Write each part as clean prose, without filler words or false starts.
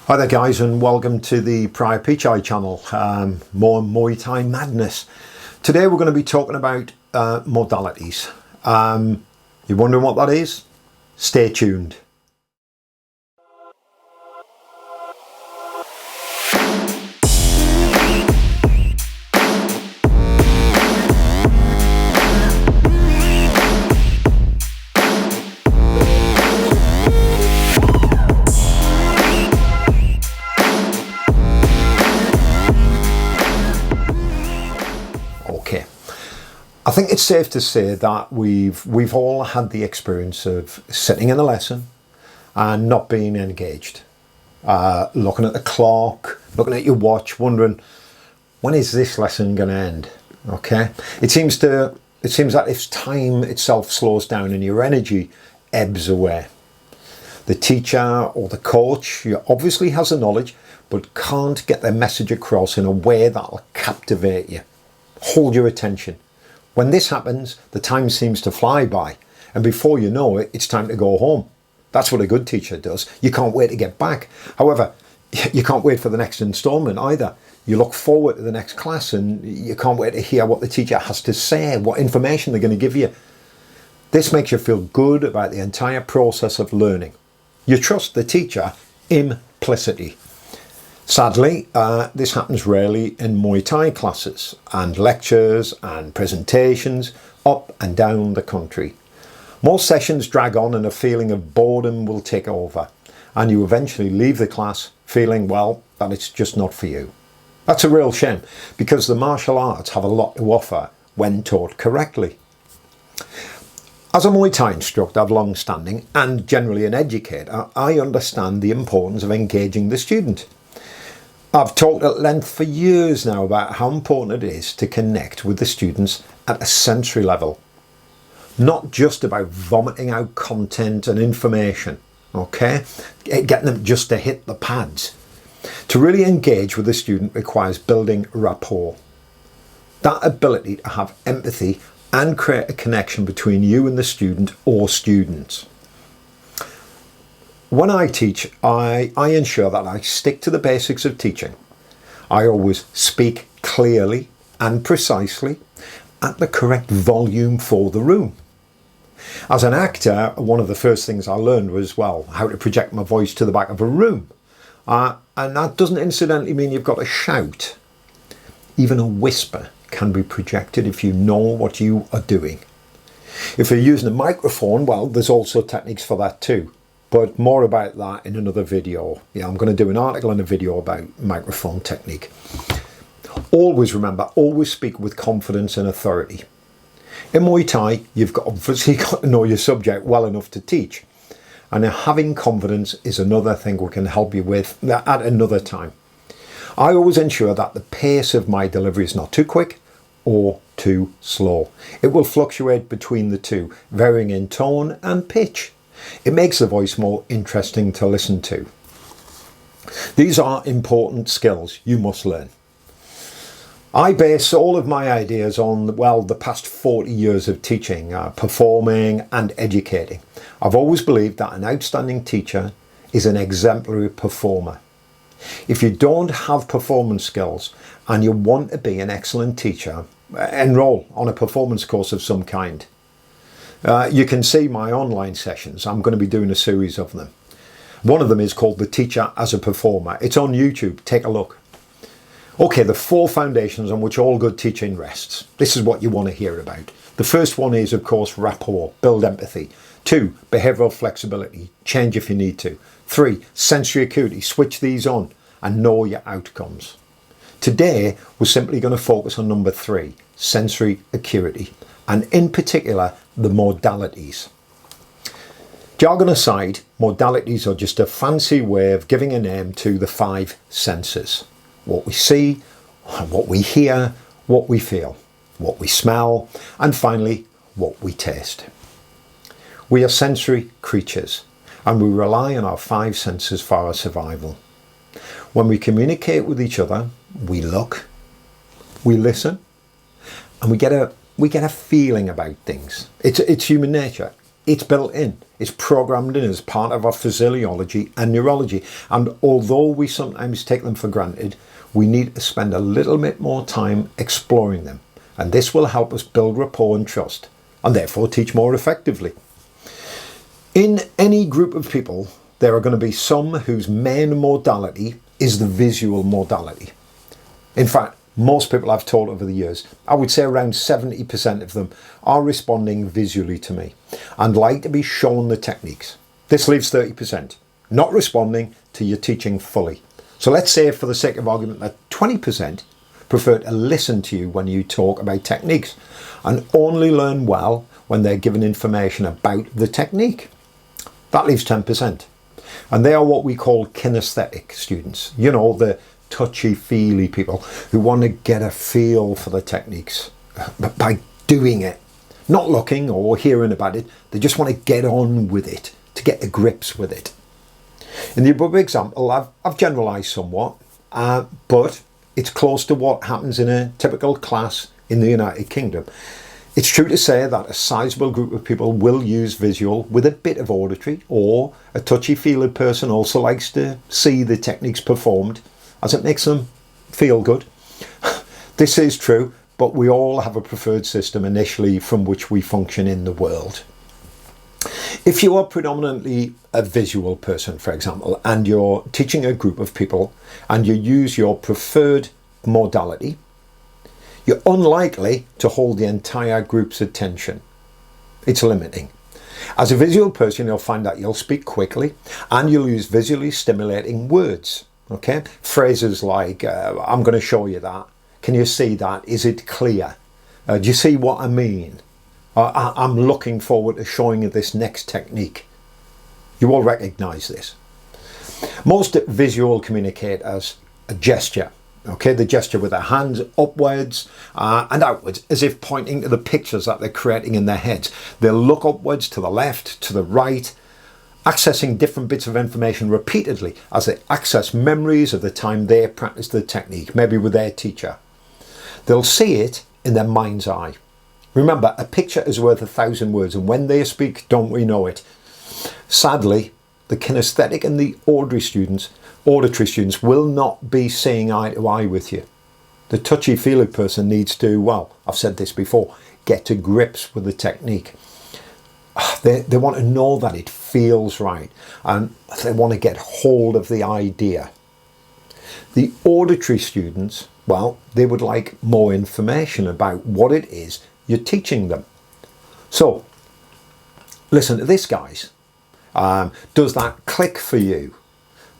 Hi there guys, and welcome to the Prior HIGHERWAY channel, more Muay Thai madness. Today we're going to be talking about modalities. You're wondering what that is? Stay tuned. Okay, I think it's safe to say that we've all had the experience of sitting in a lesson and not being engaged, looking at the clock, looking at your watch, wondering when is this lesson going to end. Okay, it seems that if time itself slows down and your energy ebbs away, the teacher or the coach obviously has the knowledge but can't get their message across in a way that'll captivate you, hold your attention. When this happens, the time seems to fly by, and before you know it, it's time to go home. That's what a good teacher does. You can't wait to get back. However, you can't wait for the next instalment either. You look forward to the next class and you can't wait to hear what the teacher has to say, what information they're going to give you. This makes you feel good about the entire process of learning. You trust the teacher implicitly. Sadly, this happens rarely in Muay Thai classes and lectures and presentations up and down the country. Most sessions drag on and a feeling of boredom will take over, and you eventually leave the class feeling, well, that it's just not for you. That's a real shame, because the martial arts have a lot to offer when taught correctly. As a Muay Thai instructor of long standing and generally an educator, I understand the importance of engaging the student. I've talked at length for years now about how important it is to connect with the students at a sensory level. Not just about vomiting out content and information, okay? Getting them just to hit the pads. To really engage with the student requires building rapport. That ability to have empathy and create a connection between you and the student or students. When I teach, I ensure that I stick to the basics of teaching. I always speak clearly and precisely at the correct volume for the room. As an actor, one of the first things I learned was, well, how to project my voice to the back of a room. And that doesn't incidentally mean you've got to shout. Even a whisper can be projected if you know what you are doing. If you're using a microphone, well, there's also techniques for that too. But more about that in another video. Yeah, I'm going to do an article and a video about microphone technique. Always remember, always speak with confidence and authority. In Muay Thai, you've obviously got to know your subject well enough to teach. And having confidence is another thing we can help you with at another time. I always ensure that the pace of my delivery is not too quick or too slow. It will fluctuate between the two, varying in tone and pitch. It makes the voice more interesting to listen to. These are important skills you must learn. I base all of my ideas on, well, the past 40 years of teaching, performing and educating. I've always believed that an outstanding teacher is an exemplary performer. If you don't have performance skills and you want to be an excellent teacher, enroll on a performance course of some kind. You can see my online sessions. I'm going to be doing a series of them. One of them is called The Teacher as a Performer. It's on YouTube. Take a look. Okay, the 4 foundations on which all good teaching rests. This is what you want to hear about. The first one is, of course, rapport. Build empathy. 2, behavioural flexibility. Change if you need to. 3, sensory acuity. Switch these on and know your outcomes. Today, we're simply going to focus on number 3, sensory acuity. And in particular, the modalities. Jargon aside, modalities are just a fancy way of giving a name to the 5 senses. What we see, what we hear, what we feel, what we smell, and finally, what we taste. We are sensory creatures, and we rely on our 5 senses for our survival. When we communicate with each other, we look, we listen, and we get a feeling about things. It's human nature. It's built in. It's programmed in as part of our physiology and neurology. And although we sometimes take them for granted, we need to spend a little bit more time exploring them. And this will help us build rapport and trust, and therefore teach more effectively. In any group of people, there are going to be some whose main modality is the visual modality. In fact, most people I've taught over the years, I would say around 70% of them are responding visually to me and like to be shown the techniques. This leaves 30%, not responding to your teaching fully. So let's say, for the sake of argument, that 20% prefer to listen to you when you talk about techniques and only learn well when they're given information about the technique. That leaves 10%. And they are what we call kinesthetic students. You know, the touchy-feely people who want to get a feel for the techniques by doing it, not looking or hearing about it. They just want to get on with it, to get to grips with it. In the above example, I've generalised somewhat, but it's close to what happens in a typical class in the United Kingdom. It's true to say that a sizable group of people will use visual with a bit of auditory, or a touchy-feely person also likes to see the techniques performed, as it makes them feel good. This is true, but we all have a preferred system initially from which we function in the world. If you are predominantly a visual person, for example, and you're teaching a group of people and you use your preferred modality, you're unlikely to hold the entire group's attention. It's limiting. As a visual person, you'll find that you'll speak quickly and you'll use visually stimulating words. Okay, phrases like, I'm going to show you that. Can you see that? Is it clear? Do you see what I mean? I'm looking forward to showing you this next technique. You all recognize this. Most visual communicate as a gesture. Okay, the gesture with their hands upwards and outwards, as if pointing to the pictures that they're creating in their heads. They'll look upwards, to the left, to the right, accessing different bits of information repeatedly as they access memories of the time they practiced the technique, maybe with their teacher. They'll see it in their mind's eye. Remember, a picture is worth 1,000 words, and when they speak, don't we know it? Sadly, the kinesthetic and the auditory students will not be seeing eye to eye with you. The touchy-feely person needs to, well, I've said this before, get to grips with the technique. They want to know that it feels right, and they want to get hold of the idea. The auditory students, well, they would like more information about what it is you're teaching them. So, listen to this, guys. Does that click for you?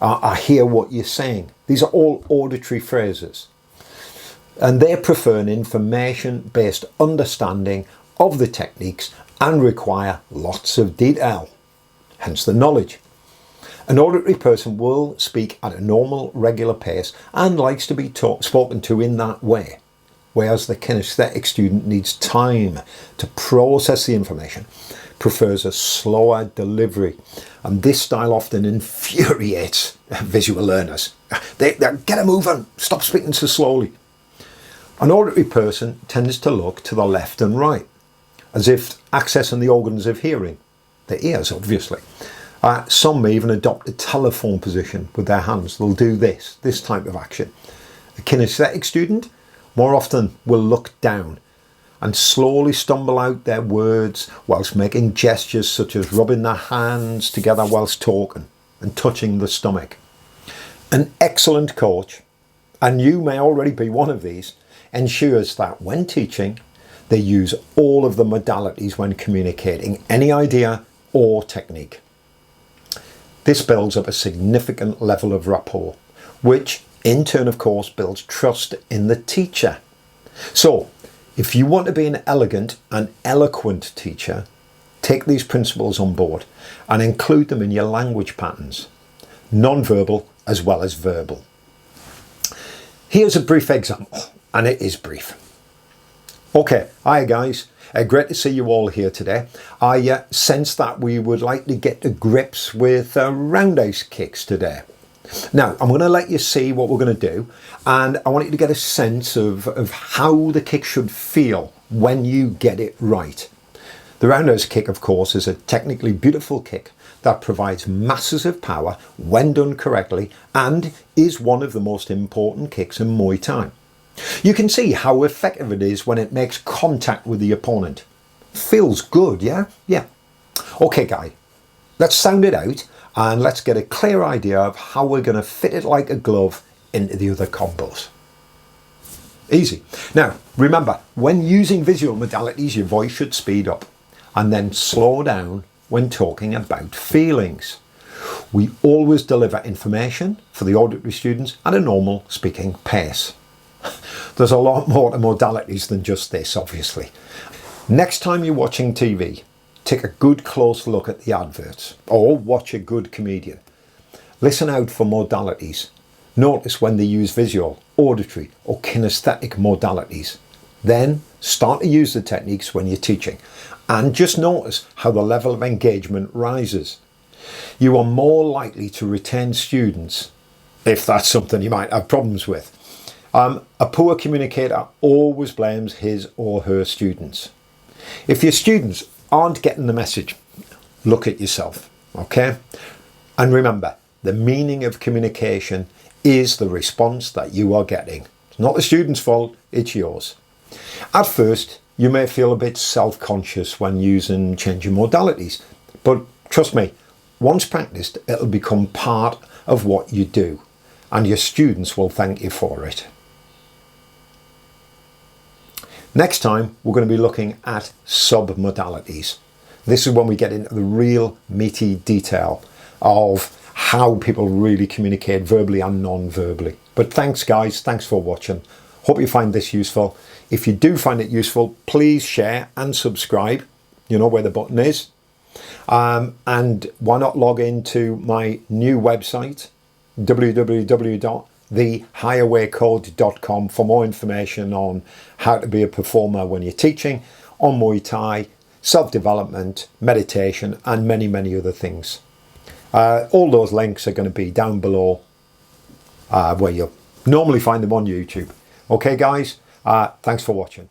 I hear what you're saying. These are all auditory phrases. And they prefer an information-based understanding of the techniques and require lots of detail, hence the knowledge. An auditory person will speak at a normal, regular pace and likes to be spoken to in that way, whereas the kinesthetic student needs time to process the information, prefers a slower delivery, and this style often infuriates visual learners. They get a move on, stop speaking so slowly. An auditory person tends to look to the left and right, as if accessing the organs of hearing, the ears obviously. Some may even adopt a telephone position with their hands. They'll do this type of action. A kinesthetic student more often will look down and slowly stumble out their words whilst making gestures such as rubbing their hands together whilst talking and touching the stomach. An excellent coach, and you may already be one of these, ensures that when teaching, they use all of the modalities when communicating any idea or technique. This builds up a significant level of rapport, which in turn, of course, builds trust in the teacher. So, if you want to be an elegant and eloquent teacher, take these principles on board and include them in your language patterns, non-verbal as well as verbal. Here's a brief example, and it is brief. Okay, hi guys, great to see you all here today. I sense that we would like to get to grips with roundhouse kicks today. Now, I'm going to let you see what we're going to do, and I want you to get a sense of how the kick should feel when you get it right. The roundhouse kick, of course, is a technically beautiful kick that provides masses of power when done correctly and is one of the most important kicks in Muay Thai. You can see how effective it is when it makes contact with the opponent. Feels good, yeah? Yeah. Okay, guy, let's sound it out and let's get a clear idea of how we're going to fit it like a glove into the other combos. Easy. Now, remember, when using visual modalities, your voice should speed up and then slow down when talking about feelings. We always deliver information for the auditory students at a normal speaking pace. There's a lot more to modalities than just this, obviously. Next time you're watching TV, take a good close look at the adverts or watch a good comedian. Listen out for modalities. Notice when they use visual, auditory or kinesthetic modalities. Then start to use the techniques when you're teaching and just notice how the level of engagement rises. You are more likely to retain students if that's something you might have problems with. A poor communicator always blames his or her students. If your students aren't getting the message, look at yourself, okay? And remember, the meaning of communication is the response that you are getting. It's not the student's fault, it's yours. At first, you may feel a bit self-conscious when using changing modalities, but trust me, once practiced, it'll become part of what you do, and your students will thank you for it. Next time, we're going to be looking at sub-modalities. This is when we get into the real meaty detail of how people really communicate verbally and non-verbally. But thanks guys, thanks for watching. Hope you find this useful. If you do find it useful, please share and subscribe. You know where the button is. And why not log into my new website, www.thehigherwaycode.com, for more information on how to be a performer when you're teaching, on Muay Thai, self-development, meditation, and many, many other things. All those links are going to be down below where you'll normally find them on YouTube. Okay, guys, thanks for watching.